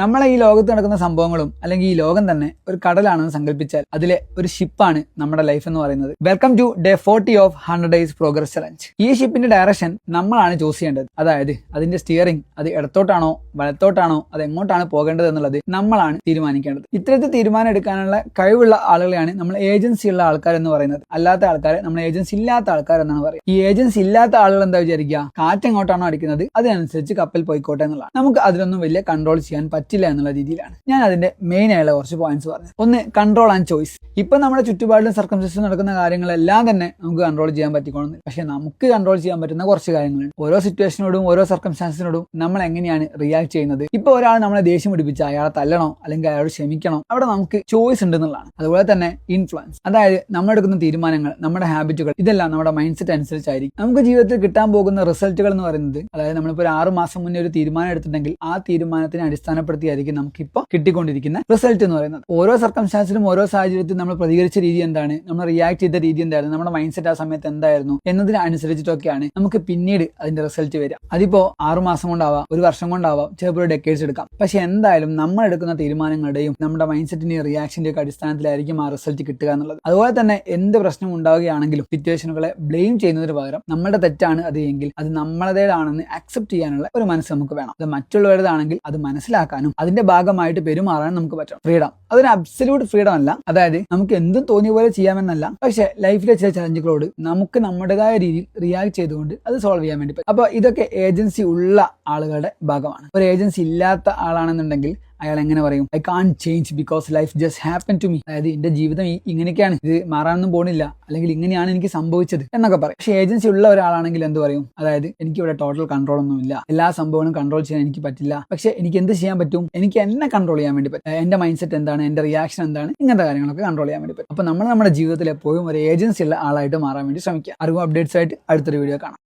നമ്മളെ ഈ ലോകത്ത് നടക്കുന്ന സംഭവങ്ങളും അല്ലെങ്കിൽ ഈ ലോകം തന്നെ ഒരു കടലാണെന്ന് സങ്കല്പിച്ചാൽ അതിലെ ഒരു ഷിപ്പാണ് നമ്മുടെ ലൈഫ് എന്ന് പറയുന്നത്. Welcome to day 40 of 100 days progress challenge. ഈ ഷിപ്പിന്റെ ഡയറക്ഷൻ നമ്മളാണ് ചൂസ് ചെയ്യേണ്ടത്. അതായത് അതിന്റെ സ്റ്റിയറിംഗ് അത് ഇടത്തോട്ടാണോ വലത്തോട്ടാണോ അത് എങ്ങോട്ടാണ് പോകേണ്ടത് എന്നുള്ളത് നമ്മളാണ് തീരുമാനിക്കേണ്ടത്. ഇത്തരത്തിൽ തീരുമാനം എടുക്കാനുള്ള കഴിവുള്ള ആളുകളെയാണ് നമ്മൾ ഏജൻസി ഉള്ള ആൾക്കാർ എന്ന് പറയുന്നത്. അല്ലാത്ത ആൾക്കാരെ നമ്മൾ ഏജൻസി ഇല്ലാത്ത ആൾക്കാർ എന്നാണ് പറയുക. ഈ ഏജൻസി ഇല്ലാത്ത ആളുകൾ എന്താ വിചാരിക്കുക, കാറ്റ് എങ്ങോട്ടാണോ അടിക്കുന്നത് അതിനനുസരിച്ച് കപ്പൽ പോയിക്കോട്ടെ എന്നുള്ളതാണ്. നമുക്ക് അതിലൊന്നും വലിയ കൺട്രോൾ ചെയ്യാൻ പറ്റില്ല എന്നുള്ള രീതിയിലാണ് ഞാൻ അതിന്റെ മെയിൻ ആയുള്ള കുറച്ച് പോയിന്റ്സ് പറഞ്ഞത്. ഒന്ന്, കൺട്രോൾ ആൻഡ് ചോയ്സ്. ഇപ്പൊ നമ്മുടെ ചുറ്റുപാടിലും സർക്കംസ്റ്റൻസിലും നടക്കുന്ന കാര്യങ്ങളെല്ലാം തന്നെ നമുക്ക് കൺട്രോൾ ചെയ്യാൻ പറ്റിക്കോളുന്നില്ല. പക്ഷെ നമുക്ക് കൺട്രോൾ ചെയ്യാൻ പറ്റുന്ന കുറച്ച് കാര്യങ്ങളുണ്ട്. ഓരോ സിറ്റുവേഷനോടും ഓരോ സർക്കംസ്റ്റാൻസിനോടും നമ്മൾ എങ്ങനെയാണ് റിയാക്ട് ചെയ്യുന്നത്. ഇപ്പൊ ഒരാൾ നമ്മളെ ദേഷ്യം പിടിപ്പിച്ച അയാളെ തല്ലണോ അല്ലെങ്കിൽ അയാളോട് ക്ഷമിക്കണോ, അവിടെ നമുക്ക് ചോയ്സ് ഉണ്ട് എന്നുള്ളതാണ്. അതുപോലെ തന്നെ ഇൻഫ്ലുവൻസ്, അതായത് നമ്മൾ എടുക്കുന്ന തീരുമാനങ്ങൾ, നമ്മുടെ ഹാബിറ്റുകൾ, ഇതെല്ലാം നമ്മുടെ മൈൻഡ് സെറ്റ് അനുസരിച്ചായിരിക്കും. നമുക്ക് ജീവിതത്തിൽ കിട്ടാൻ പോകുന്ന റിസൾട്ടുകൾ എന്ന് പറയുന്നത്, അതായത് നമ്മളിപ്പോൾ ഒരു 6 മാസം മുന്നേ ഒരു തീരുമാനം എടുത്തിട്ടുണ്ടെങ്കിൽ ആ തീരുമാനത്തിനെ അടിസ്ഥാനപ്പെടുത്തിയായിരിക്കും നമുക്കിപ്പോൾ കിട്ടിക്കൊണ്ടിരിക്കുന്ന റിസൾട്ട് എന്ന് പറയുന്നത്. ഓരോ സർക്കംസ്റ്റാൻസിലും ഓരോ സാഹചര്യത്തിൽ നമ്മൾ പ്രതികരിച്ച രീതി എന്താണ്, നമ്മൾ റിയാക്ട് ചെയ്ത രീതി എന്തായിരുന്നു, നമ്മുടെ മൈൻഡ് സെറ്റ് ആ സമയത്ത് എന്തായിരുന്നു എന്നതിനനുസരിച്ചിട്ടൊക്കെയാണ് നമുക്ക് പിന്നീട് അതിന്റെ റിസൾട്ട് വരിക. അതിപ്പോ 6 മാസം കൊണ്ടാവാം, ഒരു വർഷം കൊണ്ടാവാം, ചിലപ്പോൾ ഒരു ഡെക്കേഡ്സ് എടുക്കാം. പക്ഷെ എന്തായാലും നമ്മൾ എടുക്കുന്ന തീരുമാനങ്ങളുടെയും നമ്മുടെ മൈൻഡ് സെറ്റിന്റെയും റിയാക്ഷന്റെ ഒക്കെ അടിസ്ഥാനത്തിലായിരിക്കും ആ റിസൾട്ട് കിട്ടുക എന്നുള്ളത്. അതുപോലെ തന്നെ എന്ത് പ്രശ്നം ഉണ്ടാവുകയാണെങ്കിലും സിറ്റുവേഷനുകളെ ബ്ലെയിം ചെയ്യുന്നതിന് പകരം നമ്മുടെ തെറ്റാണ് അത് എങ്കിൽ അത് നമ്മളതേതാണെന്ന് അക്സെപ്റ്റ് ചെയ്യാനുള്ള ഒരു മനസ്സ് നമുക്ക് വേണം. അത് മറ്റുള്ളവരുടേതാണെങ്കിൽ അത് മനസ്സിലാക്കാനും അതിന്റെ ഭാഗമായിട്ട് പെരുമാറാനും നമുക്ക് പറ്റും. ഫ്രീഡം അതൊരു അബ്സല്യൂട്ട് ഫ്രീഡം അല്ല. അതായത് നമുക്ക് എന്തും തോന്നിയ പോലെ ചെയ്യാമെന്നല്ല, പക്ഷെ ലൈഫിലെ ചില ചലഞ്ചുകളോട് നമുക്ക് നമ്മുടേതായ രീതിയിൽ റിയാക്ട് ചെയ്തുകൊണ്ട് അത് സോൾവ് ചെയ്യാൻ വേണ്ടി പറ്റും. അപ്പോൾ ഇതൊക്കെ ഏജൻസി ഉള്ള ആളുകളുടെ ഭാഗമാണ്. ഒരു ഏജൻസി ഇല്ലാത്ത ആളാണെന്നുണ്ടെങ്കിൽ അയാൾ എങ്ങനെ പറയും, I can't change because life just happen to me. അതായത് എന്റെ ജീവിതം ഇങ്ങനെയൊക്കെയാണ്, ഇത് മാറാനൊന്നും പോണില്ല, അല്ലെങ്കിൽ ഇങ്ങനെയാണ് എനിക്ക് സംഭവിച്ചത് എന്നൊക്കെ പറയും. പക്ഷെ ഏജൻസി ഉള്ള ഒരാളാണെങ്കിൽ എന്ത് പറയും, അതായത് എനിക്ക് ഇവിടെ ടോട്ടൽ കൺട്രോൾ ഒന്നും ഇല്ല, എല്ലാ സംഭവങ്ങളും കൺട്രോൾ ചെയ്യാൻ എനിക്ക് പറ്റില്ല, പക്ഷെ എനിക്ക് എന്ത് ചെയ്യാൻ പറ്റും, എനിക്ക് എന്നെ കൺട്രോൾ ചെയ്യാൻ വേണ്ടി പറ്റും, എന്റെ മൈൻഡ് സെറ്റ് എന്താണ്, എന്റെ റിയാക്ഷൻ എന്താണ്, ഇങ്ങനത്തെ കാര്യങ്ങളൊക്കെ കൺട്രോൾ ചെയ്യാൻ വേണ്ടി പറ്റും. അപ്പൊ നമ്മൾ നമ്മുടെ ജീവിതത്തിൽ എപ്പോഴും ഒരു ഏജൻസി ഉള്ള ആളായിട്ട് മാറാൻ വേണ്ടി ശ്രമിക്കുക. അറിവും അപ്ഡേറ്റ്സ് ആയിട്ട് അടുത്തൊരു വീഡിയോ കാണാം.